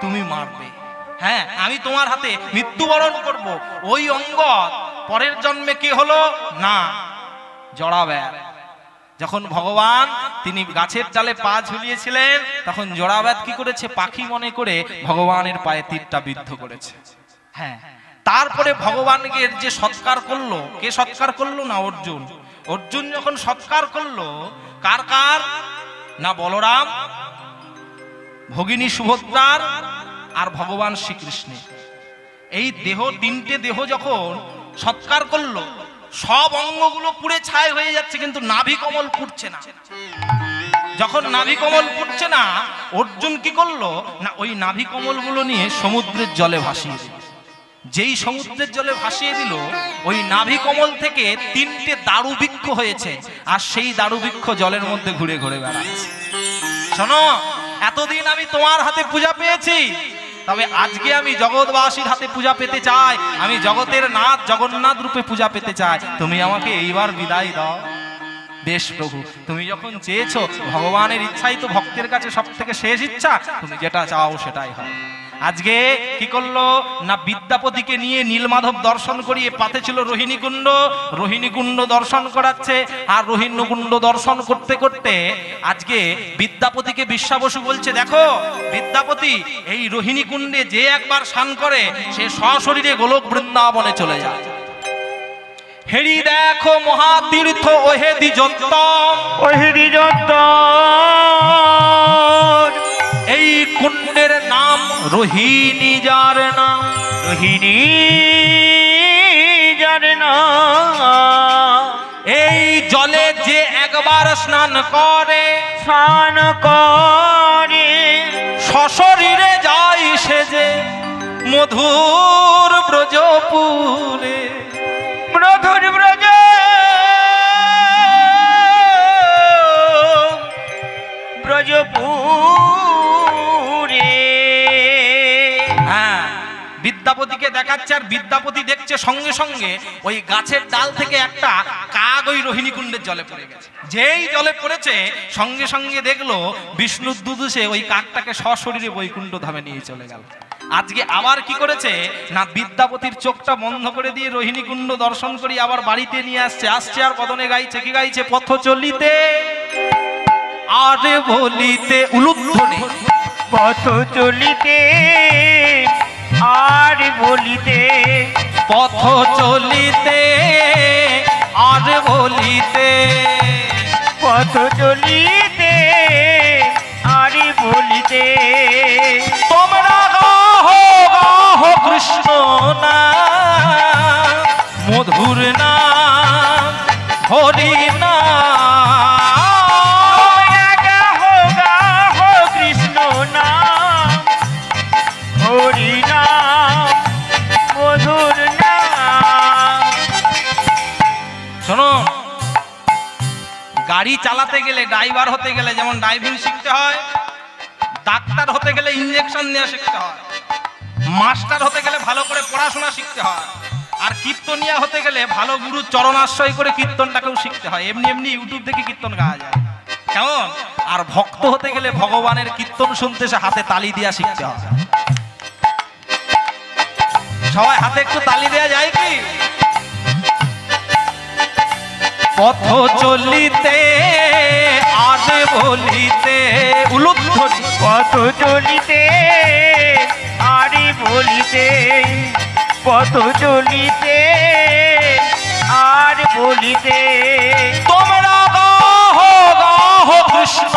তুমি মারবে, হ্যাঁ আমি তোমার হাতে মৃত্যুবরণ করব। ওই অঙ্গদ পরের জন্মে কে হলো না জড়াব্যাধ। যখন ভগবান তিনি গাছের ডালে পা ঝুলিয়েছিলেন তখন জড়াব্যাধ কি করেছে, পাখি মনে করে ভগবানের পায়ে তীরটা বিদ্ধ করেছে। হ্যাঁ, তারপরে ভগবানকে যে সৎকার করলো, কে সৎকার করলো না অর্জুন। অর্জুন যখন সৎকার করলো কার কার না বলরাম, ভগিনী সুভদ্রার আর ভগবান শ্রীকৃষ্ণের। এই দেহ তিনটে দেহ যখন সৎকার করলো সব অঙ্গগুলো পুড়ে ছাই হয়ে যাচ্ছে, কিন্তু নাভি কমল পুড়ছে না। যখন নাভি কমল পুড়ছে না অর্জুন কি করলো না ওই নাভি কমলগুলো নিয়ে সমুদ্রের জলে ভাসিয়ে দিল। যেই সমুদ্রের জলে ভাসিয়ে দিল ওই নাভি কমল থেকে তিনটে দারু বৃক্ষ হয়েছে, আর সেই দারু বৃক্ষ জলের মধ্যে ঘুরে ঘুরে বেড়াচ্ছে। শোনো, এতদিন আমি তোমার হাতে পূজা পেয়েছি, তবে আজকে আমি জগৎবাসীর হাতে পূজা পেতে চাই। আমি জগতের নাথ জগন্নাথ রূপে পূজা পেতে চাই। তুমি আমাকে এইবার বিদায় দাও। বেশ প্রভু, তুমি যখন চেয়েছো, ভগবানের ইচ্ছাই তো ভক্তের কাছে সব থেকে শেষ ইচ্ছা, তুমি যেটা চাও সেটাই হয়। আজকে কি করলো না বিদ্যাপতিকে নিয়ে নীলমাধব দর্শন করিয়ে পাতে ছিল রোহিণী কুণ্ড। রোহিণী কুণ্ড দর্শন করাচ্ছে, আর রোহিণী কুণ্ড দর্শন করতে করতে আজকে বিদ্যাপতিকে বিশ্বাবসু বলছে, দেখো বিদ্যাপতি, এই রোহিণী কুণ্ডে যে একবার স্নান করে সে সশরীরে গোলক বৃন্দাবনে চলে যায়। হেরি দেখো মহাতীর্থ ওহে দ্বিজোত্তম, ওহে দ্বিজোত্তম, এই কুণ্ডের নাম রোহিণী যার নাম, রোহিণী যার নাম। এই জলে যে একবার স্নান করে, স্নান করে সশরীরে যায় সেজে মধুর ব্রজপুরে। মধুর ব্রজ ব্রজপুরে। হ্যাঁ, বিদ্যাপতিকে দেখাচ্ছে, আর বিদ্যাপতি দেখছে সঙ্গে সঙ্গে ওই গাছের ডাল থেকে একটা কাক ওই রোহিণী কুণ্ডের জলে পড়ে গেছে। যেই জলে পড়েছে সঙ্গে সঙ্গে দেখলো বিষ্ণুর দুদুষে ওই কাকটাকে সশরীরে বৈকুণ্ঠ ধামে নিয়ে চলে গেল। আজকে আবার কি করেছে না বিদ্যাপতির চোখটা বন্ধ করে দিয়ে রোহিণী কুণ্ড দর্শন করি আবার বাড়িতে নিয়ে আসছে। আসছে আর বদনে গাইছে, কি গাইছে, পথ চলিতে আর বলিতে উলুধ্বনি, পথ চলিতে আর বলিতে, পথ চলিতে আর বলিতে, পথ চলিতে আর বলিতে। তোমরা গাহো গাহো কৃষ্ণ নাম, মধুর নাম হরি নাম, গাহো গাহো কৃষ্ণ নাম, হরি নাম, মধুর নাম। শোনো, গাড়ি চালাতে গেলে ড্রাইভার হতে গেলে যেমন ড্রাইভিং শিখতে হয়, ডাক্তার হতে গেলে ইঞ্জেকশন নেওয়া শিখতে হয়, মাস্টার হতে গেলে ভালো করে পড়াশোনা শিখতে হয়, আর কীর্তনিয়া হতে গেলে ভালো গুরুর চরণাশ্রয় করে কীর্তনটাকেও শিখতে হয়। এমনি এমনি ইউটিউব থেকে কীর্তন গাওয়া যায় কেমন? আর ভক্ত হতে গেলে ভগবানের কীর্তন শুনতে সে হাতে তালি দিয়া শিখতে হয়। সবাই হাতে একটু তালি দেয়া যায় কি? পথ চলিতে আর বলিতে উলুধ্বনি, পথ চলিতে আর বলিতে, পথ চলিতে আর বলিতে। তোমরা গাহো গাহো কৃষ্ণ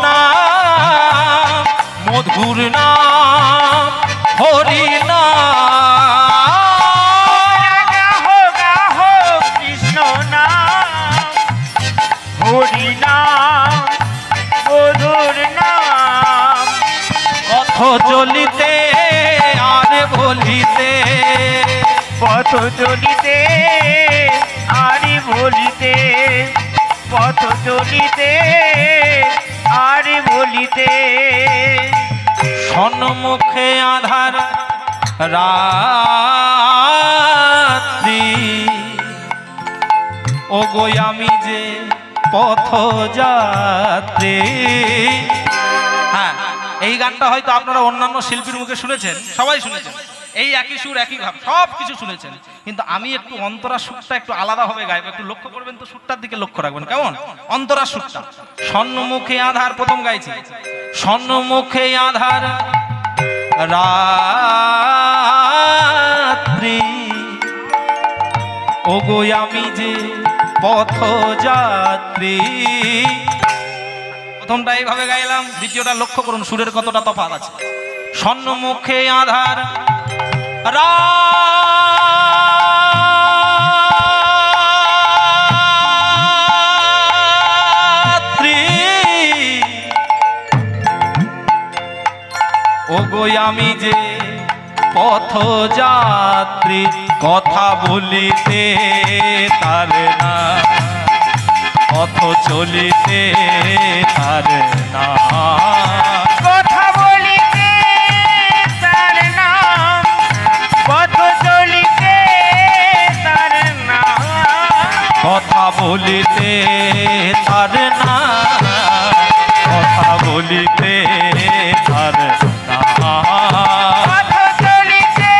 নাম, মধুর নাম হরি নাম, গাহো গাহো কৃষ্ণ নাম, হরি নাম, মধুর নাম। পথ চলিতে আর বলিতে, পথ চলিতে আর বলিতে, পথ চলিতে আর বলিতে। সন্মুখে আধার রাত্রি, ও গো আমি যে পথযাত্রী। হ্যাঁ, এই গানটা হয়তো আপনারা অন্যান্য শিল্পীর মুখে শুনেছেন, সবাই শুনেছেন, এই একই সুর একই ভাব সব কিছু শুনেছেন, কিন্তু আমি একটু অন্তরা সুরটা একটু আলাদাভাবে গাইব, একটু লক্ষ্য করবেন তো, সুরটার দিকে লক্ষ্য রাখবেন। কেমন অন্তরা সুরটা? স্বর্ণমুখে আধার, প্রথম গাইছি, স্বর্ণমুখে আধার রাত্রি, ওগো আমি যে পথযাত্রী। প্রথমটা এইভাবে গাইলাম, দ্বিতীয়টা লক্ষ্য করুন সুরের কতটা তফাৎ আছে। স্বর্ণমুখে আধার রাত্রি, ওগো আমি যে পথযাত্রী, কথা বলিতে তার না, পথ চলিতে তার না, কথা বলিতে তার নাম, পথ চলিতে তার নাম, কথা বলিতে তার না, কথা বলিতে তার না, পথ চলিতে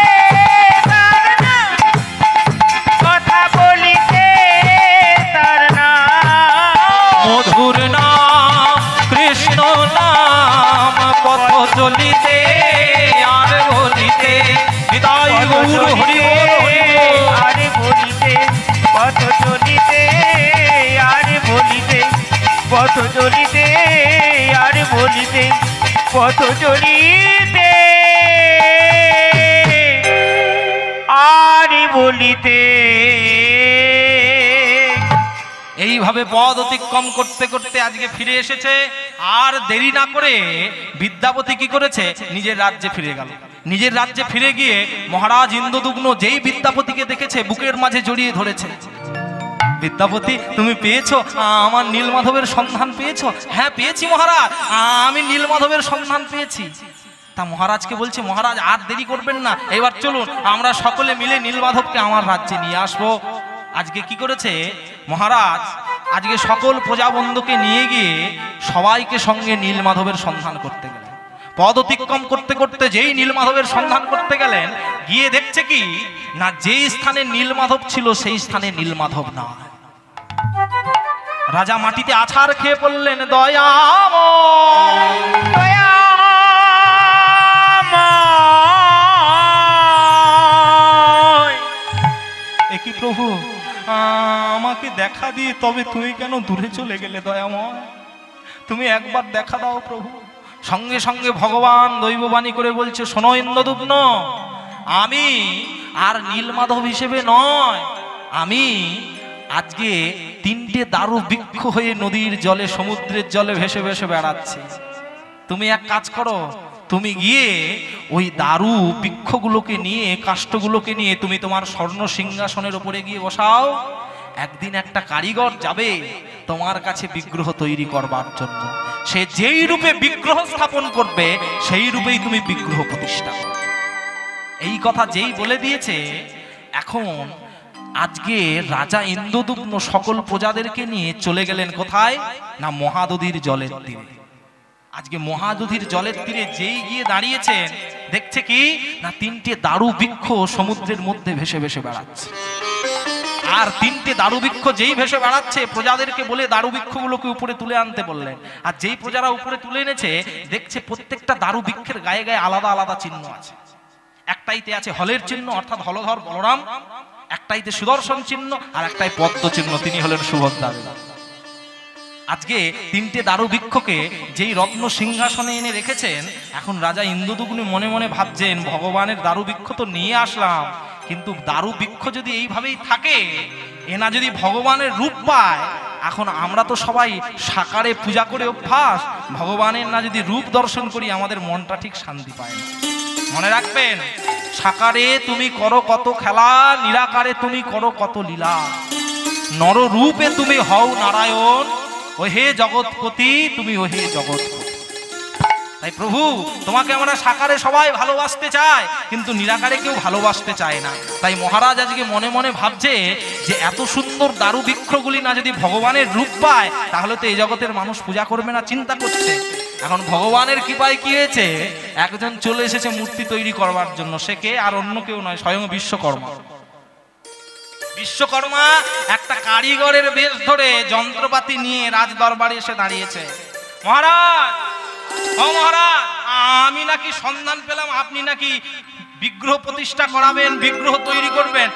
তার নাম, কথা বলিতে তার নাম, মধুর নাম কৃষ্ণ নাম, পথ চলিতে আর বলিতে, হৃদয় গৌর হরি বল হরি বল। আরে বলিতে, পথ চলিতে আরে বলিতে, পথ চলিতে আরে বলিতে, পথ চলিতে আরে বলিতে। এইভাবে পদ অতিক্রম করতে করতে আজকে ফিরে এসেছে, আর দেরি না করে বিদ্যাপতি কি করেছে, নিজের রাজ্যে ফিরে গেল। নিজের রাজ্যে ফিরে গিয়ে মহারাজ ইন্দ্রদুগ্ন যেই বিদ্যাপতিকে দেখেছে বুকের মাঝে জড়িয়ে ধরেছে। বিদ্যাপতি, তুমি পেয়েছো আমার নীলমাধবের সন্ধান পেয়েছো? হ্যাঁ পেয়েছি মহারাজ, আমি নীলমাধবের সন্ধান পেয়েছি। তা মহারাজকে বলছে, মহারাজ আর দেরি করবেন না, এবার চলুন আমরা সকলে মিলে নীলমাধবকে আমার রাজ্যে নিয়ে আসবো। আজকে কি করেছে মহারাজ, আজকে সকল প্রজাবন্ধুকে নিয়ে গিয়ে সবাইকে সঙ্গে নীলমাধবের সন্ধান করতে গেলেন। পদ অতিক্রম করতে করতে যেই নীলমাধবের সন্ধান করতে গেলেন, গিয়ে দেখছে কি না, যেই স্থানে নীলমাধব ছিল সেই স্থানে নীলমাধব না। রাজা মাটিতে আছাড় খেয়ে পড়লেন, দয়াময়, এ কি প্রভু, আমাকে দেখা দিয়ে তবে তুমি কেন দূরে চলে গেলে? দয়াময়, তুমি একবার দেখা দাও প্রভু। সঙ্গে সঙ্গে ভগবান দৈববাণী করে বলছে, শোনো ইন্দ্রদুগ্ন, আমি আর নীলমাধব হিসেবে নয়, আমি আজকে তিনটে দারু বৃক্ষ হয়ে নদীর জলে সমুদ্রের জলে ভেসে ভেসে বেড়াচ্ছি। তুমি এক কাজ করো, তুমি গিয়ে ওই দারু বৃক্ষগুলোকে নিয়ে, কাষ্ঠগুলোকে নিয়ে তুমি তোমার স্বর্ণ সিংহাসনের উপরে গিয়ে বসাও। একদিন একটা কারিগর যাবে তোমার কাছে বিগ্রহ তৈরি করবার জন্য, সে যেই রূপে বিগ্রহ স্থাপন করবে সেই রূপেই তুমি বিগ্রহ প্রতিষ্ঠা করবে। এই কথা যেই বলে দিয়েছে, এখন আজকে রাজা ইন্দ্রদুম্ন সকল প্রজাদেরকে নিয়ে চলে গেলেন কোথায় না, মহাদধির জলের তীরে। আজকে মহাদধির জলের তীরে যেই গিয়ে দাঁড়িয়েছেন, দেখছে কি না, তিনটে দারু বৃক্ষ সমুদ্রের মধ্যে ভেসে ভেসে বেড়াচ্ছে। আর তিনটে দারু বৃক্ষ যেই ভেসে বেড়াচ্ছে, প্রজাদেরকে বলে দারু বৃক্ষগুলোকে উপরে তুলে আনতে বললেন। আর যেই প্রজারা উপরে তুলে এনেছে, দেখছে প্রত্যেকটা দারু বৃক্ষের গায়ে গায়ে আলাদা আলাদা চিহ্ন আছে। একটাইতে আছে হলের চিহ্ন অর্থাৎ হলধর বলরাম, একটাইতে সুদর্শন চিহ্ন, আর একটাই পদ্ম চিহ্ন, তিনি হলেন সুভদ্রা। আজকে তিনটে দারু বৃক্ষকে যেই রত্ন সিংহাসনে এনে রেখেছেন, এখন রাজা ইন্দ্রদুগ্নি মনে মনে ভাবছেন, ভগবানের দারু বৃক্ষ তো নিয়ে আসলাম, কিন্তু দারু বৃক্ষ যদি এইভাবেই থাকে, এনা যদি ভগবানের রূপ পায়, এখন আমরা তো সবাই সাকারে পূজা করে অভ্যাস, ভগবানের না যদি রূপ দর্শন করি আমাদের মনটা ঠিক শান্তি পায় না। মনে রাখবেন, সাকারে তুমি করো কত খেলা, নিরাকারে তুমি করো কত লীলা, নররূপে তুমি হও নারায়ণ, ও হে জগৎপতি তুমি ও হে জগৎপতি। তাই প্রভু তোমাকে আমরা সাকারে সবাই ভালোবাসতে চাই, কিন্তু নিরাকারে কেউ ভালোবাসতে চায় না। তাই মহারাজ আজকে মনে মনে ভাবছে যে এত সুন্দর দারু বৃক্ষগুলি না যদি ভগবানের রূপ পায় তাহলে তো এই জগতের মানুষ পূজা করবে না, চিন্তা করছে। এখন ভগবানের কৃপায় কি হয়েছে, একজন চলে এসেছে মূর্তি তৈরি করবার জন্য। সে কে আর অন্য কেউ নয়, স্বয়ং বিশ্বকর্মা। বিশ্বকর্মা একটা কারিগরের বেশ ধরে যন্ত্রপাতি নিয়ে রাজ দরবারে এসে দাঁড়িয়েছে। মহারাজ, ও মহারাজ, আমি নাকি সন্ধান পেলাম আপনি নাকি বিগ্রহ প্রতিষ্ঠা করাবেন, বিগ্রহ তৈরি করবেন।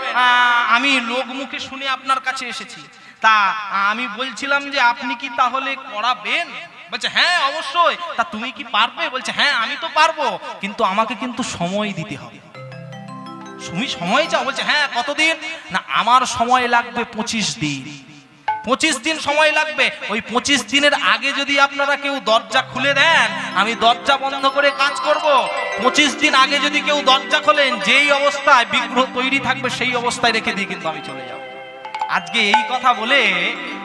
আমি লোক মুখে শুনে আপনার কাছে এসেছি। তা আমি বলছিলাম যে আপনি কি তাহলে করাবেন? বলছে হ্যাঁ অবশ্যই। তা তুমি কি পারবে? বলছে হ্যাঁ আমি তো পারবো, কিন্তু আমাকে কিন্তু সময় দিতে হবে। তুমি সময় চাও? বলছে হ্যাঁ। কতদিন? না আমার সময় লাগবে 25 দিন। 25 দিন সময় লাগবে। ওই 25 দিনের আগে যদি আপনারা কেউ দরজা খুলে দেন আমি দরজা বন্ধ করে কাজ করব। 25 দিন আগে যদি কেউ দরজা খোলেন, যেই অবস্থায় বিগ্রহ তৈরি থাকবে সেই অবস্থায় রেখে দিয়ে কিন্তু আমি চলে যাব। আজকে এই কথা বলে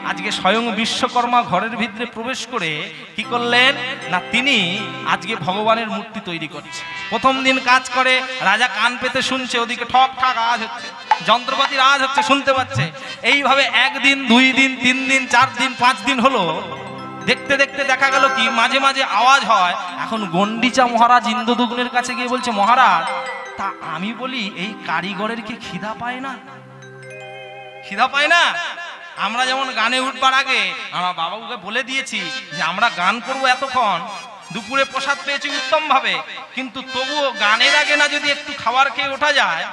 আজকে স্বয়ং বিশ্বকর্মা ঘরের ভিতরে প্রবেশ করে কি করলেন না, তিনি আজকে ভগবানের মূর্তি তৈরি করছে। প্রথম দিন কাজ করে, রাজা কান পেতে শুনছে, ওদিকে ঠক ঠাক আওয়াজ হচ্ছে, যন্ত্রপাতির আওয়াজ হচ্ছে, শুনতে পাচ্ছে। এইভাবে 1 দিন 2 দিন 3 দিন 4 দিন 5 দিন হলো। দেখতে দেখতে দেখা গেল কি মাঝে মাঝে আওয়াজ হয়। এখন গন্ডিচা মহারাজ ইন্দ্রদুগ্নের কাছে গিয়ে বলছে, মহারাজ তা আমি বলি এই কারিগরের কি খিদা পায় না? খিদা পায় না? আমরা যেমন গানে উঠবার আগে আমার বাবাকে বলে দিয়েছি যে আমরা গান করব এতক্ষণ, দুপুরে প্রসাদ পেয়েছি উত্তম ভাবে, কিন্তু তবুও গানের আগে না যদি একটু খাবার খেয়ে ওঠা যায়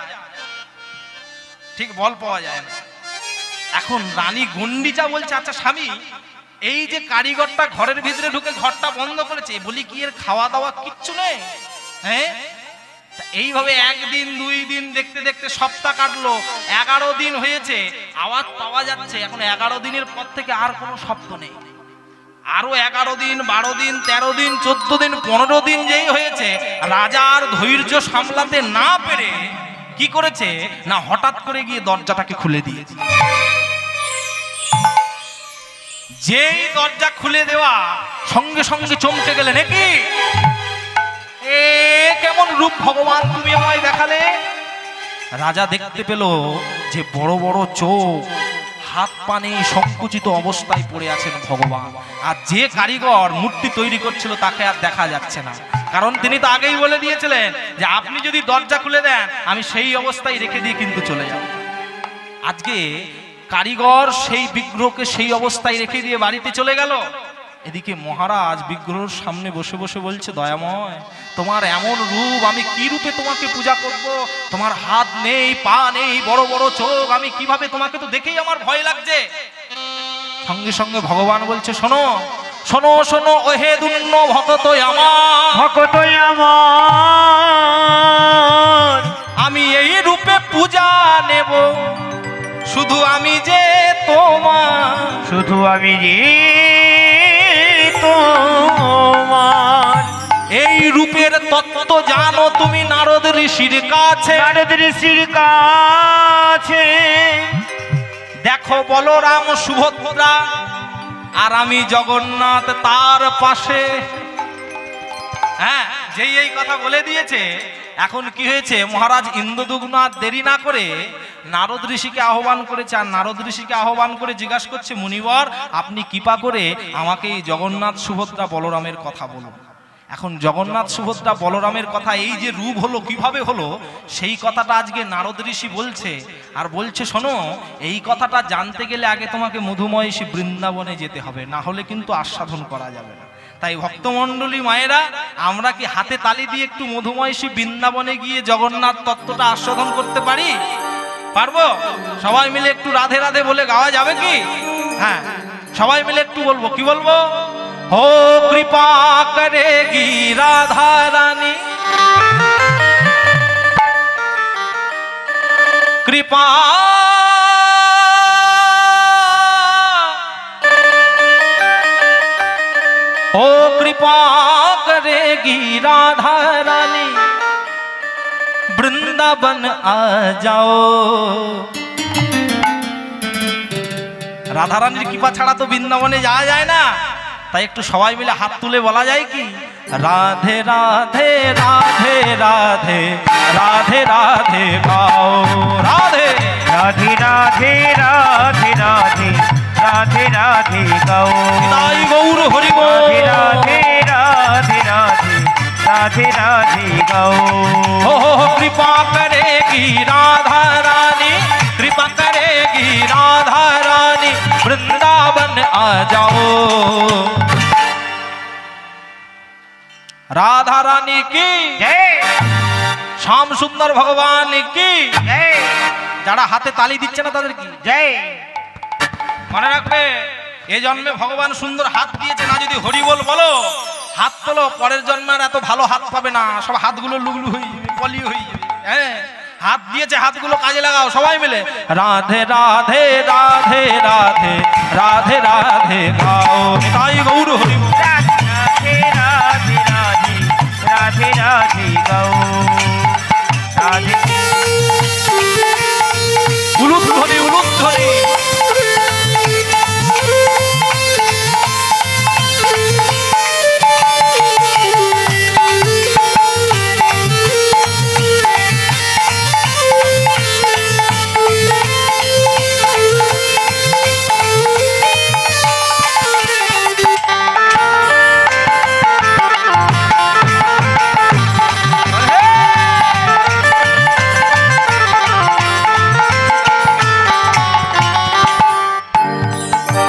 ঠিক বল পাওয়া যায় না। এখন রানী গন্ডিচা বলছে, আচ্ছা স্বামী এই যে কারিগরটা ঘরের ভিতরে ঢুকে ঘরটা বন্ধ করেছে, বলি কি এর খাওয়া দাওয়া কিচ্ছু নেই? হ্যাঁ, এইভাবে 1 দিন 2 দিন দেখতে দেখতে সপ্তাহ কাটলো, 11 দিন হয়েছে, আওয়াজ পাওয়া যাচ্ছে। এখন 11 দিনের পর থেকে আর কোনো শব্দ নেই। আরো 11 দিন 12 দিন 13 দিন 14 দিন 15 দিন যেই হয়েছে, রাজার ধৈর্য সামলাতে না পেরে কি করেছে না হঠাৎ করে গিয়ে দরজাটাকে খুলে দিয়েছে। যেই দরজা খুলে দেওয়া সঙ্গে সঙ্গে চমকে গেলেন, নাকি এ কেমন রূপ ভগবান তুমি আমায় দেখালে। রাজা দেখতে পেল যে বড় বড় চোখ, হাত পা নেই, সংকুচিত অবস্থায় পড়ে আছেন ভগবান। আর যে কারিগর মূর্তি তৈরি করছিল তাকে আর দেখা যাচ্ছে না, কারণ তিনি তো আগেই বলে দিয়েছিলেন যে আপনি যদি দরজা খুলে দেন আমি সেই অবস্থায় রেখে দিয়ে কিন্তু চলে যাব। আজকে কারিগর সেই বিগ্রহকে সেই অবস্থায় রেখে দিয়ে বাড়িতে চলে গেল। এদিকে মহারাজ বিগ্রহের সামনে বসে বসে বলছে, দয়াময় তোমার এমন রূপ, আমি কি রূপে তোমাকে পূজা করব? তোমার হাত নেই, পা নেই, বড় বড় চোখ, আমি কিভাবে, তোমাকে তো দেখেই আমার ভয় লাগছে। সঙ্গে সঙ্গে ভগবান বলছে, শোনো শোনো শোনো ওহে দুন্ন ভক্ত আমার, ভক্ত আমার, আমি এই রূপে পূজা নেব, শুধু আমি যে তোমার, শুধু আমি যে তোমার। এই রূপের তত্ত্ব জানো তুমি নারদ ঋষির কাছে, নারদ ঋষির কাছে। দেখো বলরাম সুভদ্রা আর আমি জগন্নাথ তার পাশে। হ্যাঁ, যেই এই কথা বলে দিয়েছে, এখন কি হয়েছে, মহারাজ ইন্দ্রদুগ্নাথ দেরি না করে নারদ ঋষিকে আহ্বান করেছে। আর নারদ ঋষিকে আহ্বান করে জিজ্ঞাসা করছে, মুনিবর আপনি কৃপা করে আমাকে এই জগন্নাথ সুভদ্রা বলরামের কথা বলুন। এখন জগন্নাথ সুভদ্রা বলরামের কথা, এই যে রূপ হলো কিভাবে হলো, সেই কথাটা আজকে নারদ ঋষি বলছে। আর বলছে, শোনো এই কথাটা জানতে গেলে আগে তোমাকে মধুময়সী বৃন্দাবনে যেতে হবে, না হলে কিন্তু আস্বাদন করা যাবে না। তাই ভক্তমণ্ডলী মায়েরা, আমরা কি হাতে তালি দিয়ে একটু মধুময়সী বৃন্দাবনে গিয়ে জগন্নাথ তত্ত্বটা আস্বাদন করতে পারি? পারবো? সবাই মিলে একটু রাধে রাধে বলে গাওয়া যাবে কি? হ্যাঁ, সবাই মিলে একটু বলবো। কি বলবো? हो कृपा करेगी राधा रानी, कृपा हो कृपा करेगी राधा रानी, वृंदावन आ जाओ। রাধা রানীর কৃপা ছাড়া তো বৃন্দাবনে যাওয়া যায় না। তাই একটু সবাই মিলে হাত তুলে বলা যায় কি, রাধে রাধে রাধে রাধে রাধে রাধে গাও রাধে রাধে রাধে রাধে রাধে রাধে রাধে গাও তাই গৌর হরি রাধে রাধে রাধে রাধে राधे राधे गाओ हो कृपा करेगी राधा रानी कृपा करेगी राधा रानी वृंदावन आ जाओ राधा रानी की जय श्याम सुंदर भगवान की जय যারা হাতে তালি দিচ্ছে না তাদের কি जय মনে রাখবে এই জন্মে ভগবান সুন্দর হাত দিয়েছে না যদি হরি বল বলো হাত তোলো পরের জন্মে এত ভালো হাত পাবে না সব হাতগুলো লুগলু হয়ে যাবে পলি হয়ে যাবে হ্যাঁ হাত দিয়েছে হাতগুলো কাজে লাগাও সবাই মিলে রাধে রাধে রাধে রাধে রাধে রাধে গাও তাই গৌর হরি বল राधे राधे राधे राधे राधे गाओ राधे উলুধ্বনি উলুধ্বনি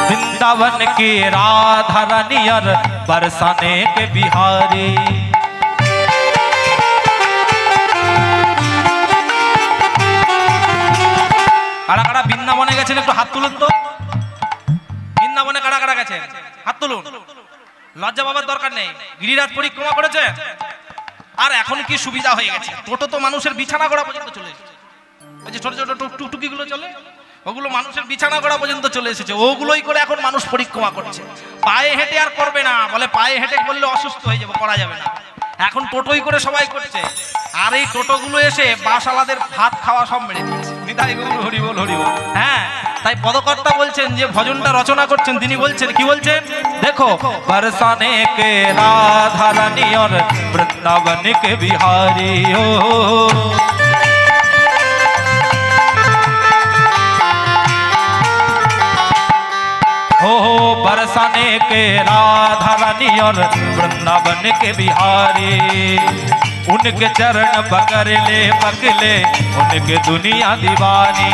वृंदावन के राधा रानियर बरसाने के बिहारी কারা কারা বৃন্দাবনে গেছেন একটু হাত তুলুন তো বৃন্দাবনে কারা কারা গেছেন হাত তুলুন লজ্জা পাবার দরকার নেই গিরিরাজ পরিক্রমা করেছে আর এখন কি সুবিধা হয়ে গেছে টোটো তো মানুষের বিছানা করা পর্যন্ত চলে এসেছে ওই যে ছোট ছোট টুকটুকি গুলো চলে ওগুলো মানুষের বিছানা করা পর্যন্ত চলে এসেছে ওগুলোই করে এখন মানুষ পরিক্রমা করছে পায়ে হেঁটে আর করবে না বলে পায়ে হেঁটে করলে অসুস্থ হয়ে যাবে করা যাবে না এখন টোটোই করে সবাই করছে আর এই টোটোগুলো এসে বাসালাদের ভাত খাওয়া সব মেরে দিয়েছে নিতাই গৌর হরি বল হরি বল হ্যাঁ তাই পদকর্তা বলছেন যে ভজনটা রচনা করছেন তিনি বলছেন কি বলছেন দেখো বরসানে কে রাধা রানী और वृंदावन के बिहारी हो बरसाने के राधा रानी और वृंदावन के बिहारी उनके चरण पकड़ ले उनके दुनिया दीवानी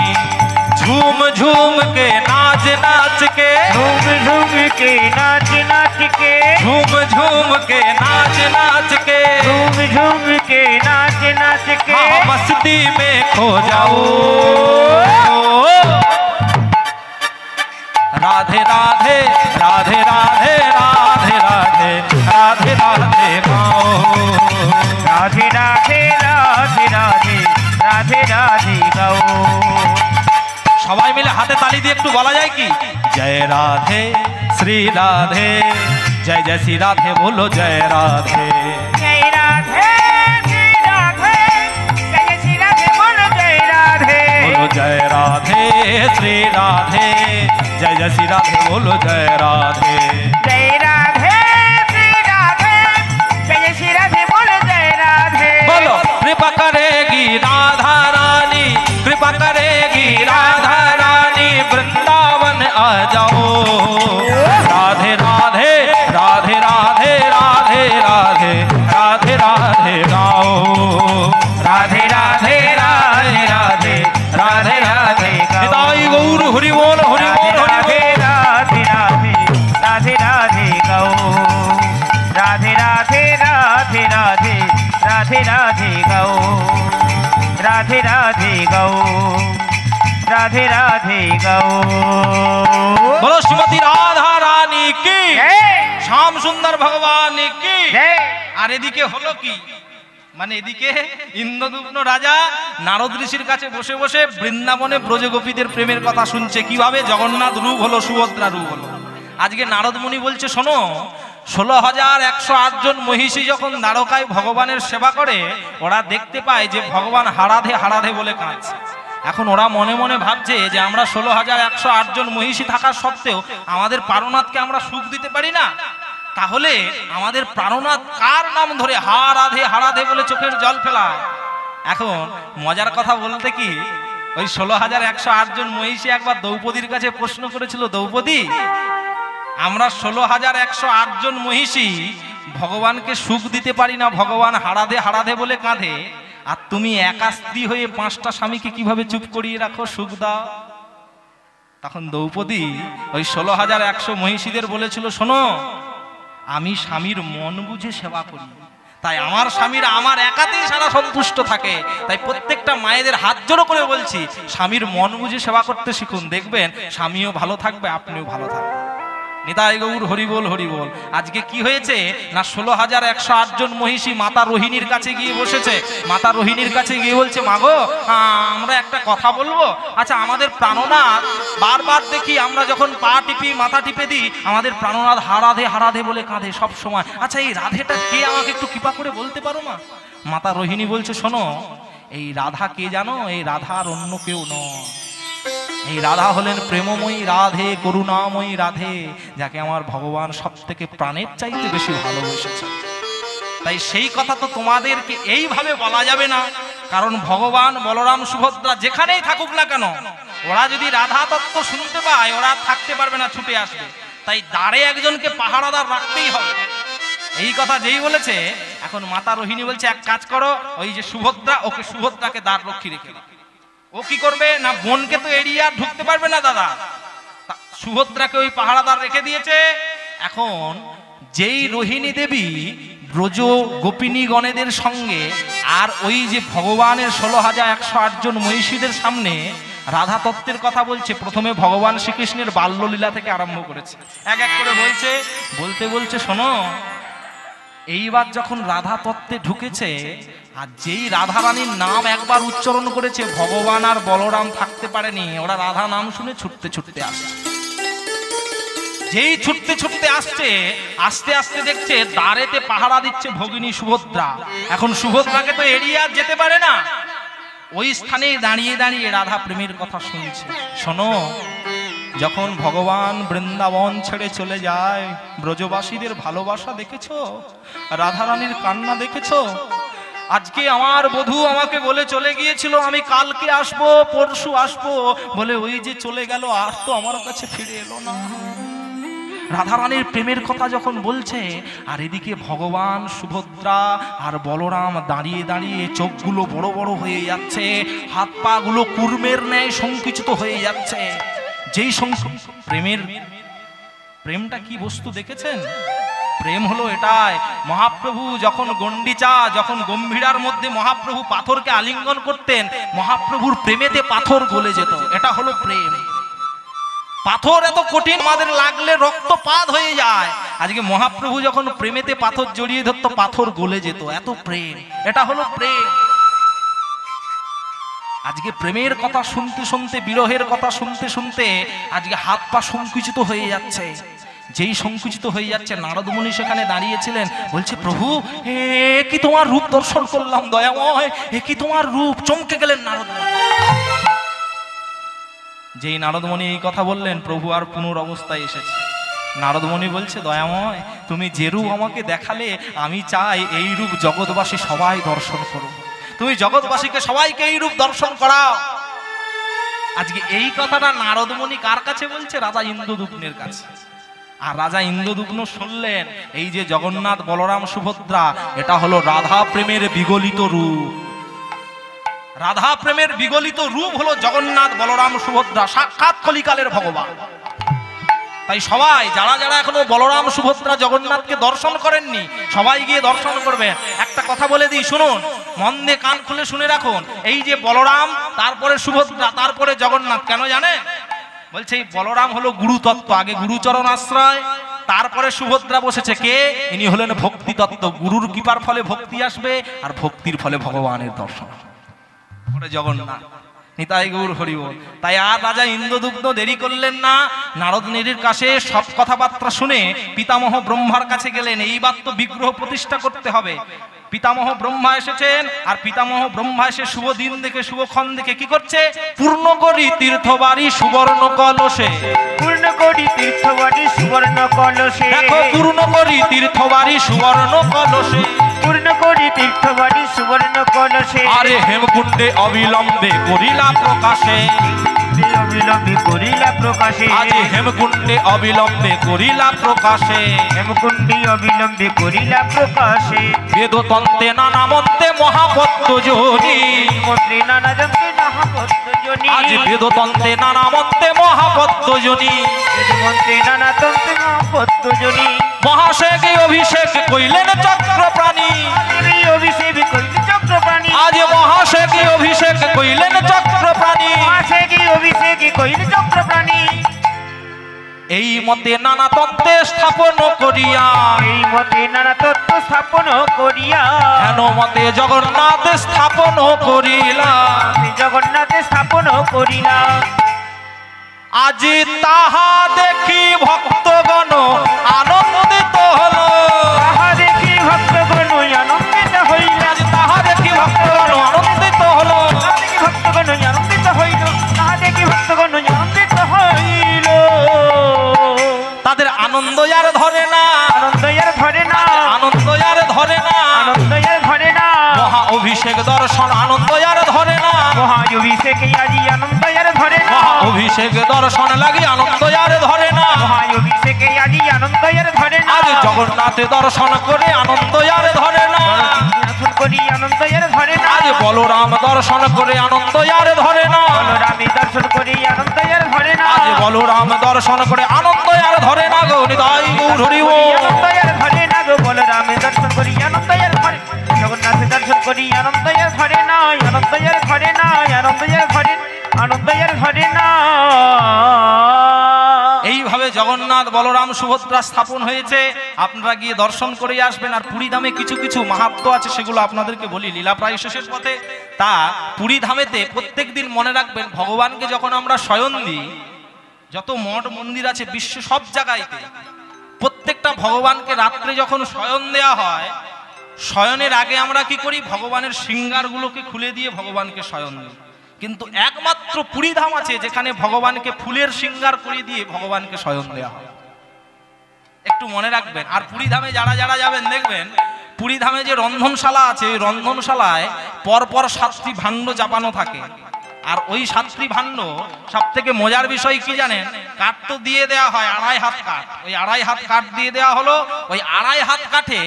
झूम झूम के नाच नाच के झूम झूम के नाच नाच के झूम झूम के नाच नाच के झूम झूम के नाच नाच के हाँ, मस्ती में खो जाओ राधे राधे राधे राधे राधे राधे राधे राधे गाओ राधे राधे राधे राधे राधे राधे गाओ সবাই মিলে হাতে তালি দিয়ে একটু বলা যায় কি জয় রাধে শ্রী রাধে জয় জয় শ্রী রাধে বলো জয় রাধে जय राधे जय राधे जय श्री राधे बोलो जय राधे बोलो जय राधे श्री राधे जय जय श्री राधे बोलो जय राधे जय राधे श्री राधे जय श्री राधे बोलो जय राधे बोलो कृपा करेगी राधा रानी कृपा करेगी राधा रानी वृंदावन आ जाओ राधे राधे राधे राधे राधे राधे राधे राधे गाओ राधे राधे राधे राधे राधे राधे निताई गौर हरि बोल हरि बोल हरि राधे राधे राधे राधे राधे गाओ राधे राधे राधे राधे राधे राधे गाओ राधे राधे गाओ राधे राधे गाओ बोलो श्रीमती राधा रानी की जय श्याम सुंदर भगवान की जय আর এদিকে হলো কি মানে এদিকে ইন্দ্রদুম্ন রাজা নারদ ঋষির কাছে বসে বসে বৃন্দাবনে ব্রজগোপীদের প্রেমের কথা শুনছে কিভাবে জগন্নাথ রূপ হলো সুভদ্রা রূপ হলো আজকে নারদ মুনি বলছে শোনো 16,108 জন মহিষী যখন দ্বারকায় ভগবানের সেবা করে ওরা দেখতে পায় যে ভগবান হারাধে হারাধে বলে কাঁদছে এখন ওরা মনে মনে ভাবছে যে আমরা 16,108 জন মহিষী থাকার সত্ত্বেও আমাদের পারনাথকে আমরা সুখ দিতে পারি না তাহলে আমাদের প্রাণনাথ কার নাম ধরে হা রাধে হারাধে বলে চোখের জল ফেলায়? এখন মজার কথা বলতে কি, ওই 16,108 জন মহিষী একবার দ্রৌপদীর কাছে প্রশ্ন করেছিল, দ্রৌপদী, আমরা 16,108 জন মহিষী ভগবানকে সুখ দিতে পারি না, ভগবান হারাধে হারাধে বলে কাঁদে, আর তুমি একা স্ত্রী হয়ে 5টা স্বামীকে কিভাবে চুপ করিয়ে রাখো, সুখ দাও? তখন দ্রৌপদী ওই 16,100 মহিষীদের বলেছিল, শোনো, আমি স্বামীর মন বুঝে সেবা করি, তাই আমার স্বামীরা আমার একাতেই সারা সন্তুষ্ট থাকে। তাই প্রত্যেকটা মায়েদের হাত জোড়ো করে বলছি, স্বামীর মন বুঝে সেবা করতে শিখুন, দেখবেন স্বামীও ভালো থাকবে, আপনিও ভালো থাকবেন। নিতাই গৌর হরিবোল হরিবোল। আজকে কি হয়েছে না, 16,108 জন মহিষী মাতা রোহিণীর কাছে গিয়ে বসেছে। মাতা রোহিণীর কাছে গিয়ে বলছে, মাগো, আমরা একটা কথা বলবো। আচ্ছা, আমাদের প্রাণনাথ বারবার দেখি আমরা যখন পা টিপি মাথা টিপে দিই, আমাদের প্রাণনাথ হারাধে হারাধে বলে কাঁদে সব সময়। আচ্ছা, এই রাধেটা কে, আমাকে একটু কৃপা করে বলতে পারো মা? মাতা রোহিণী বলছে, শোনো, এই রাধা কে জানো? এই রাধা আর অন্য কেউ নয়, এই রাধা হলেন প্রেমময়ী রাধে, করুণাময়ী রাধে, যাকে আমার ভগবান সব থেকে প্রাণের চাইতে বেশি ভালোবেসেছে। তাই সেই কথা তো তোমাদেরকে এইভাবে বলা যাবে না, কারণ ভগবান বলরাম সুভদ্রা যেখানেই থাকুক না কেন, ওরা যদি রাধা তত্ত্ব শুনতে পায়, ওরা থাকতে পারবে না, ছুটে আসবে। তাই দ্বারে একজনকে পাহারাদার রাখতেই হবে। এই কথা যেই বলেছে, এখন মাতা রোহিণী বলছে, এক কাজ করো, ওই যে সুভদ্রা, ওকে সুভদ্রাকে দ্বার রক্ষী রেখে দাও। ও কি করবে না, বোনকে তো এড়িয়ে আর ঢুকতে পারবে না দাদা, সুভদ্রাকে ওই পাহারাদার রেখে দিয়েছে। এখন যেই রোহিণী দেবী ব্রজ গোপিনী গণেদের সঙ্গে আর ওই যে ভগবানের 16,108 জন মহিষীদের সামনে রাধা তত্ত্বের কথা বলছে, প্রথমে ভগবান শ্রীকৃষ্ণের বাল্যলীলা থেকে আরম্ভ করেছে, এক এক করে বলছে, বলতে বলছে, শোনো, এইবার যখন রাধা তত্ত্বে ঢুকেছে, আর যেই রাধা রানীর নাম একবার উচ্চারণ করেছে, ভগবান আর বলরাম থাকতে পারেনি, ওরা রাধা নাম শুনে ছুটতে ছুটতে আসছে। যেই ছুটতে ছুটতে আসছে, আস্তে আস্তে দেখছে দ্বারেতে পাহারা দিচ্ছে ভগিনী সুভদ্রা। এখন সুভদ্রাকে তো এড়িয়ে আর যেতে পারে না, ওই স্থানে দাঁড়িয়ে দাঁড়িয়ে রাধা প্রেমের কথা শুনছে। শোনো, যখন ভগবান বৃন্দাবন ছেড়ে চলে যায়, ব্রজবাসীদের ভালোবাসা দেখেছো, রাধারানীর কান্না দেখেছো? আজকে আমার বধূ আমাকে বলে চলে গিয়েছিল, আমি কালকে আসবো, পরশু আসবো বলে, ওই যে চলে গেল, আর তো আমার কাছে ফিরে এলো না। রাধারানীর প্রেমের কথা যখন বলছে, আর এদিকে ভগবান সুভদ্রা আর বলরাম দাঁড়িয়ে দাঁড়িয়ে চোখগুলো বড় বড় হয়ে যাচ্ছে, হাত পা গুলো কুর্মের ন্যায় সংকুচিত হয়ে যাচ্ছে। যেই প্রেমটা কি বস্তু দেখেছেন? প্রেম হলো এটাই, মহাপ্রভু যখন গন্ডিচা, যখন গম্ভীরার মধ্যে মহাপ্রভু পাথরকে আলিঙ্গন করতেন, মহাপ্রভুর প্রেমেতে পাথর গলে যেত, এটা হলো প্রেম। পাথর এত কঠিন, আমাদের লাগলে রক্তপাত হয়ে যায়, আজকে মহাপ্রভু যখন প্রেমেতে পাথর জড়িয়ে ধরতো, পাথর গলে যেত, এত প্রেম, এটা হলো প্রেম। আজকে প্রেমের কথা শুনতে শুনতে, বিরহের কথা শুনতে শুনতে আজকে হাত পা সংকুচিত হয়ে যাচ্ছে। যেই সংকুচিত হয়ে যাচ্ছে, নারদ মুনি সেখানে দাঁড়িয়েছিলেন, বলছে, প্রভু, এ কি তোমার রূপ দর্শন করলাম, দয়াময়, এ কি তোমার রূপ। চমকে গেলেন নারদ মুনি। যেই নারদ মুনি এই কথা বললেন, প্রভু আর পুনর অবস্থায় এসেছে। নারদ মুনি বলছে, দয়াময়, তুমি যে রূপ আমাকে দেখালে, আমি চাই এই রূপ জগৎবাসী সবাই দর্শন করো, তুমি জগৎবাসীকে সবাইকে এই রূপ দর্শন করাও। আজকে এই কথাটা নারদ মুনি কার কাছে বলছে? রাজা ইন্দ্রদুম্নের কাছে। আর রাজা ইন্দ্রদুম্ন শুনলেন, এই যে জগন্নাথ বলরাম সুভদ্রা, এটা হলো রাধা প্রেমের বিগলিত রূপ। রাধা প্রেমের বিগলিত রূপ হলো জগন্নাথ বলরাম সুভদ্রা, সাক্ষাৎ কলিকালের ভগবান। তাই সবাই যারা যারা এখনো বলরাম সুভদ্রা জগন্নাথকে দর্শন করেননি, সবাই গিয়ে দর্শন করবেন। একটা কথা বলে দিই, শুনুন, মন দিয়ে কান খুলে শুনে রাখুন। এই যে বলরাম, তারপরে সুভদ্রা, তারপরে জগন্নাথ, কেন জানেন? বলছে এই বলরাম হলো গুরু তত্ত্ব, আগে গুরুচরণ আশ্রয়, তারপরে সুভদ্রা বসেছে কে? ইনি হলেন ভক্তি তত্ত্ব। গুরুর কৃপার ফলে ভক্তি আসবে, আর ভক্তির ফলে ভগবানের দর্শন। জগন্নাথ, নিতাই গৌর হরিবোল। তাই আর রাজা ইন্দ্রদুম্ন দেরি করলেন না, নারদ মুনির কাছে সব কথাবার্তা শুনে পিতামহ ব্রহ্মার কাছে গেলেন। এইবার তো বিগ্রহ প্রতিষ্ঠা করতে হবে। পিতামহ ব্রহ্মা এসেছেন, আর পিতামহ ব্রহ্মা এসে শুভ দিন দেখে শুভক্ষণ দেখে কি করছে? পূর্ণ করি তীর্থবাড়ি সুবর্ণ কলসে, পূর্ণ করি তীর্থবাড়ি সুবর্ণ কলসে, দেখো পূর্ণ করি তীর্থবাড়ি সুবর্ণ কলসে, পূর্ণ করি তীর্থবাড়ি সুবর্ণ কলসে। আরে হেমকুণ্ডে অবিলম্বে করিলা প্রকাশে, অবিলম্বে করিলা প্রকাশে, আজ হেমকুণ্ডে অবিলম্বে করিলা প্রকাশে, হেমকুণ্ডে অবিলম্বে করিলা প্রকাশে। বেদতন্ত্রে নানা মন্ত্রে মহাপদ্মজনী, মন্ত্রী নানা যন্ত্রে মহাপদ্মজনী, আজ বেদতন্ত্রে নানা মন্ত্রে মহাপদ্মজনী, মন্ত্রী নানা তন্ত্রে মহাপদ্মজনী। মহাশেখে অভিষেক কইলেন চক্রপ্রাণী, অভিষেক করিলেন চক্রপ্রাণী, আজ মহাশেখে অভিষেক কইলেন চক্রপ্রাণী, অভিষেক করিলেন চক্রপ্রাণী। এই মতে নানা তত্ত্বে স্থাপন করিয়া, এই মতে নানা তত্ত্ব স্থাপন করিয়া, হেন মতে জগন্নাথ স্থাপন করিলা, জগন্নাথে স্থাপন করিলা। আজি তাহা দেখি ভক্তগণ আনন্দিত হল, তাহা দেখি ভক্তগণ আনন্দিত হইল, আজ তাহা দেখি ভক্তগণ আনন্দিত হল, তাহা দেখি ভক্তগণ আনন্দিত হইল, তাহা দেখি ভক্তগণ আনন্দিত হইল। তাদের আনন্দ আর ধরে না, আনন্দ আর ধরে না, আনন্দ আর ধরে না, আনন্দ আর ধরে না। মহা অভিষেক দর্শন আনন্দ আর ধরে না, মহা অভিষেকে আজি আনন্দ আর ধরে না, মহা অভিষেক দর্শন লাগি আনন্দ আর ধরে না, মহা অভিষেকে আজি আনন্দ আর ধরে না। আজ জগন্নাথ দর্শন করে আনন্দ আর ধরে না, দর্শন করি আনন্দ আর ধরে না, আজ বলরাম দর্শন করে আনন্দ আর ধরে না, বলরামী দর্শন করি আনন্দ আর ধরে না, আজ বলরাম দর্শন করে আনন্দ আর ধরে না গো নিতাই গৌর হরি বল। আনন্দ আর ধরে না গো, বলরামী দর্শন করি আনন্দ আর ধরে, জগন্নাথ দর্শন করি আনন্দ আর ধরে না, আনন্দ আর ধরে না, আনন্দ আর ধরে, আনন্দ আর ধরে না। এইভাবে জগন্নাথ বলরাম সুভদ্রা স্থাপন হয়েছে। আপনারা গিয়ে দর্শন করে আসবেন। আর পুরী ধামে কিছু কিছু মাহাত্ম্য আছে, সেগুলো আপনাদেরকে বলি। লীলা প্রায় শেষের পথে তা পুরী ধামেতে প্রত্যেক দিন মনে রাখবেন, ভগবানকে যখন আমরা শয়ন দিই, যত মঠ মন্দির আছে বিশ্ব সব জায়গায়তে, প্রত্যেকটা ভগবানকে রাত্রে যখন শয়ন দেয়া হয়, শয়নের আগে আমরা কি করি? ভগবানের শৃঙ্গারগুলোকে খুলে দিয়ে ভগবানকে শয়ন দিই। কিন্তু একমাত্র পুরী ধাম আছে যেখানে ভগবানকে ফুলের শৃঙ্গার করে দিয়ে ভগবানকে শয়ন দেওয়া হয়। একটু মনে রাখবেন। আর পুরী ধামে যারা যারা যাবেন দেখবেন, পুরী ধামে যে রন্ধনশালা আছে, ওই রন্ধনশালায় পরপর 7টি ভাণ্ড চাপানো থাকে। আর ওই 7টি ভাণ্ড সব থেকে মজার বিষয় কি জানেন? কাঠ তো দিয়ে দেওয়া হয় 2.5 হাত কাঠ। ওই 2.5 হাত কাঠ দিয়ে দেওয়া হলো। ওই 2.5 হাত কাঠে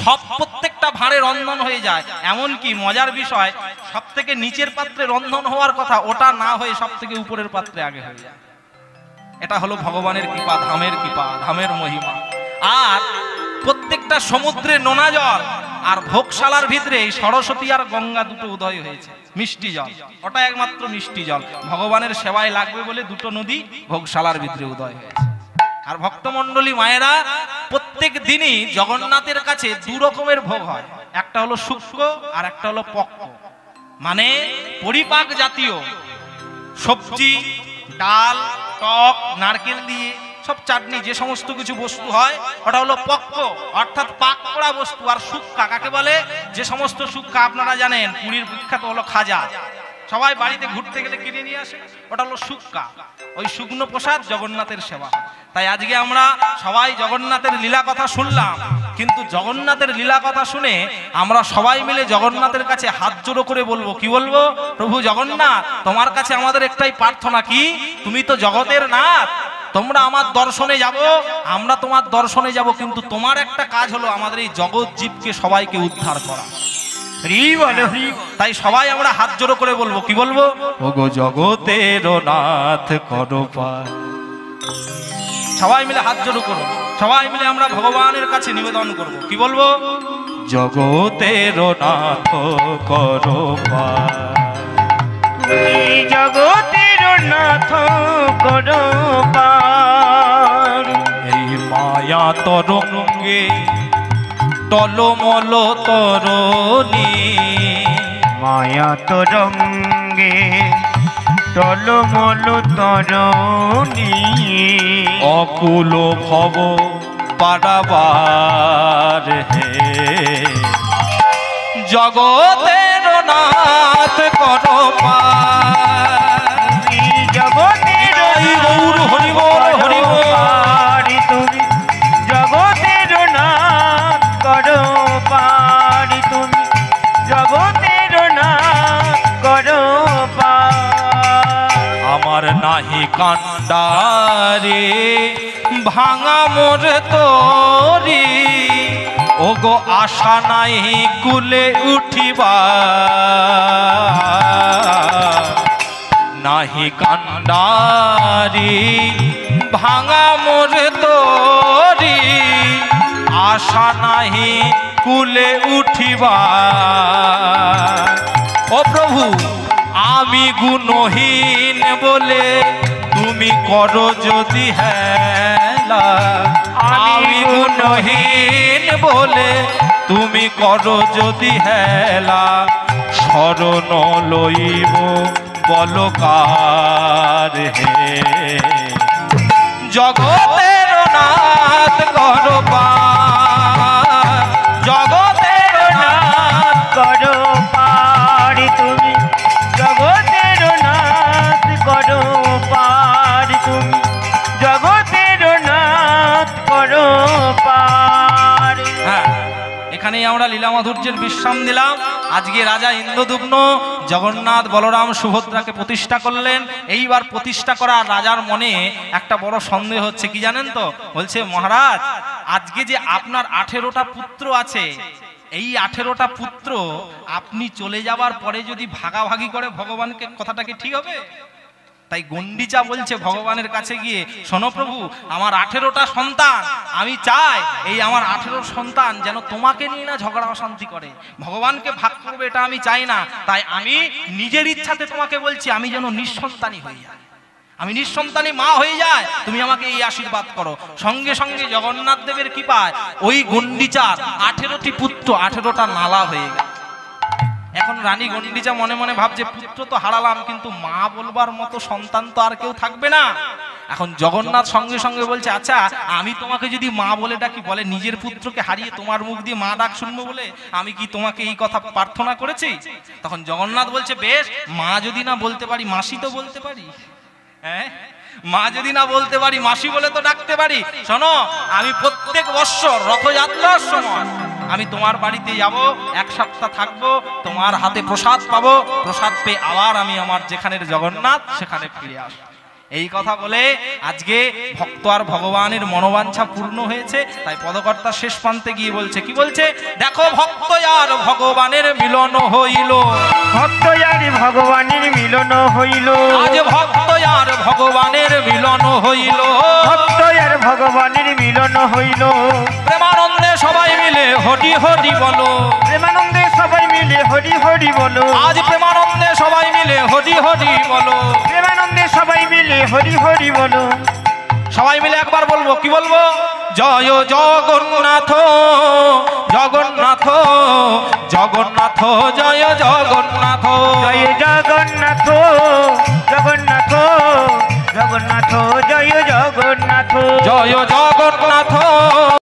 সব প্রত্যেকটা ভাঁড়ে রন্ধন হয়ে যায়। এমনকি মজার বিষয়, সব থেকে নিচের পাত্রে রন্ধন হওয়ার কথা, ওটা না হয়ে সব থেকে উপরের পাত্রে আগে হয়ে যায়। এটা হলো ভগবানের কৃপা, ধামের কৃপা, ধামের মহিমা। আর প্রত্যেকটা সমুদ্রে নোনা জল, আর ভোগশালার ভিতরে সরস্বতী আর গঙ্গা দুটো উদয় হয়েছে। মিষ্টি জল, ওটা একমাত্র মিষ্টি জল ভগবানের সেবায় লাগবে বলে দুটো নদী ভোগশালার ভিতরে উদয় হয়েছে। আর ভক্তমণ্ডলী মায়েরা, প্রত্যেক দিনই জগন্নাথের কাছে 2 রকমের ভোগ হয়। একটা হলো শুষ্ক আর একটা হলো পক্ক, মানে পরিপাক জাতীয় সবজি, ডাল, টক, নারকেল দিয়ে সব চাটনি, যে সমস্ত কিছু বস্তু হয় ওটা হলো পক্ক, অর্থাৎ পাক করা বস্তু। আর শুক্কা কাকে বলে? যে সমস্ত শুক্কা আপনারা জানেন, পুরীর বিখ্যাত হলো খাজা, সবাই বাড়িতে ঘুরতে গেলে কিনে নিয়ে আসে, ওটা হলো শুক্কা। ওই শুকনো প্রসাদ জগন্নাথের সেবা। তাই আজকে আমরা সবাই জগন্নাথের লীলা কথা শুনলাম, কিন্তু জগন্নাথের লীলা কথা শুনে আমরা সবাই মিলে জগন্নাথের কাছে হাত জোড়ো করে বলবো, কি বলবো? প্রভু জগন্নাথ, তোমার কাছে আমাদের একটাই প্রার্থনা, কি? তুমি তো জগতের নাথ, তোমরা আমার দর্শনে যাব, আমরা তোমার দর্শনে যাব, কিন্তু তোমার একটা কাজ হলো আমাদের এই জগৎ জীবকে সবাইকে উদ্ধার করা। তাই সবাই আমরা হাত জোড়ো করে বলবো, কি বলবো? ওগো জগতের নাথ করো পার। সবাই মিলে হাত জোড়ো করবো, সবাই মিলে আমরা ভগবানের কাছে নিবেদন করব, কি বলবো? জগতের নাথ করো পার, জগতের নাথ করো পার। এই মায়া তরঙ্গে টলমল তরণী, মায়া তরঙ্গে টলমল তরণী, অকুল ভব পারাবার হে, জগতের নাথ করো পার। তুমি জগতের গৌর হরি বল হরি বল। পারি তুমি জগতের নাথ করো পারি তুমি জগতের নাথ করো পার। আমার নাহি কান্ডারে ভাঙা মোর তোরি, ওগো আশা নাই কুলে উঠিবা, নাহি কান্ডারি ভাঙা মোর তোরি, আশা নাহি কুলে উঠিবা। ও প্রভু আমি গুণহীন বলে তুমি করো যদি হেলা, আমি গুণহীন বলে তুমি করো যদি হেলা, শরণ লইব বলকার হে। জগতের নাথ করো পার, জগতের নাথ করো পারি তুমি জগতের নাথ করো পারি তুমি জগতের নাথ করো পারি। হ্যাঁ, এখানেই আমরা লীলা মাধুর্যের বিশ্রাম দিলাম। আজকে রাজা ইন্দ্রদুম্ন জগন্নাথ বলরাম সুভদ্রাকে প্রতিষ্ঠা করলেন। এইবার প্রতিষ্ঠা করা রাজার মনে একটা বড় সন্দেহ হচ্ছে, কি জানেন তো? বলছে মহারাজ আজকে যে আপনার 18টা পুত্র আছে, এই 18টা পুত্র আপনি চলে যাবার পরে যদি ভাগাভাগি করে ভগবানকে, কথাটা কি ঠিক হবে? তাই গন্ডিচা বলছে ভগবানের কাছে গিয়ে, শোনো প্রভু আমার 18টা সন্তান, আমি চাই এই আমার 18 সন্তান যেন তোমাকে নিয়ে না ঝগড়া অশান্তি করে, ভগবানকে ভাগ করবে এটা আমি চাই না। তাই আমি নিজের ইচ্ছাতে তোমাকে বলছি আমি যেন নিঃসন্তানী হয়ে যাই, আমি নিঃসন্তানী মা হয়ে যায়, তুমি আমাকে এই আশীর্বাদ করো। সঙ্গে সঙ্গে জগন্নাথ দেবের কৃপায় ওই গন্ডিচার 18টি পুত্র 18টা নালা হয়ে গেল। এখন রানী গন্ডিচা মনে মনে ভাবছে পুত্র তো হারালাম, কিন্তু মা বলবার মতো সন্তান তো আর কেউ থাকবে না। এখন জগন্নাথ সঙ্গে সঙ্গে বলছে আচ্ছা আমি তোমাকে যদি মা বলে ডাকি, বলে নিজের পুত্রকে হারিয়ে তোমার মুখ দিয়ে মা ডাক শুনবো বলে আমি কি তোমাকে এই কথা প্রার্থনা করেছি? তখন জগন্নাথ বলছে বেশ, মা যদি না বলতে পারি মাসি তো বলতে পারি। হ্যাঁ, মা যদি না বলতে পারি মাসি বলে তো ডাকতে পারি। শোনো আমি প্রত্যেক বৎসর রথযাত্রার সময় আমি তোমার বাড়িতে যাব, 1 সপ্তাহ থাকবো, তোমার হাতে প্রসাদ পাবো, প্রসাদ পেয়ে আবার আমি আমার যেখানের জগন্নাথ সেখানে ফিরে আসবো। এই কথা বলে আজকে ভক্ত আর ভগবানের মনোবাঞ্ছা পূর্ণ হয়েছে। তাই পদকর্তা শেষ প্রান্তে গিয়ে বলছে, কি বলছে? দেখো ভক্ত আর ভগবানের মিলন হইল, ভক্ত আর ভগবানের মিলন হইল, আজ ভক্ত আর ভগবানের মিলন হইল, ভক্ত আর ভগবানের মিলন হইল। প্রেমানন্দে সবাই মিলে হরি হরি বলো, প্রেমানন্দে সবাই মিলে হরি হরি বলো, আজ প্রেমানন্দে সবাই মিলে হরি হরি বলো, প্রেমানন্দে সবাই মিলে হরি হরি বলো। সবাই মিলে একবার বলবো, কি বলবো? জয় জগন্নাথ জগন্নাথ জগন্নাথ, জয় জগন্নাথ, জয় জগন্নাথ জগন্নাথ জগন্নাথ, জয় জগন্নাথ, জয় জগন্নাথ।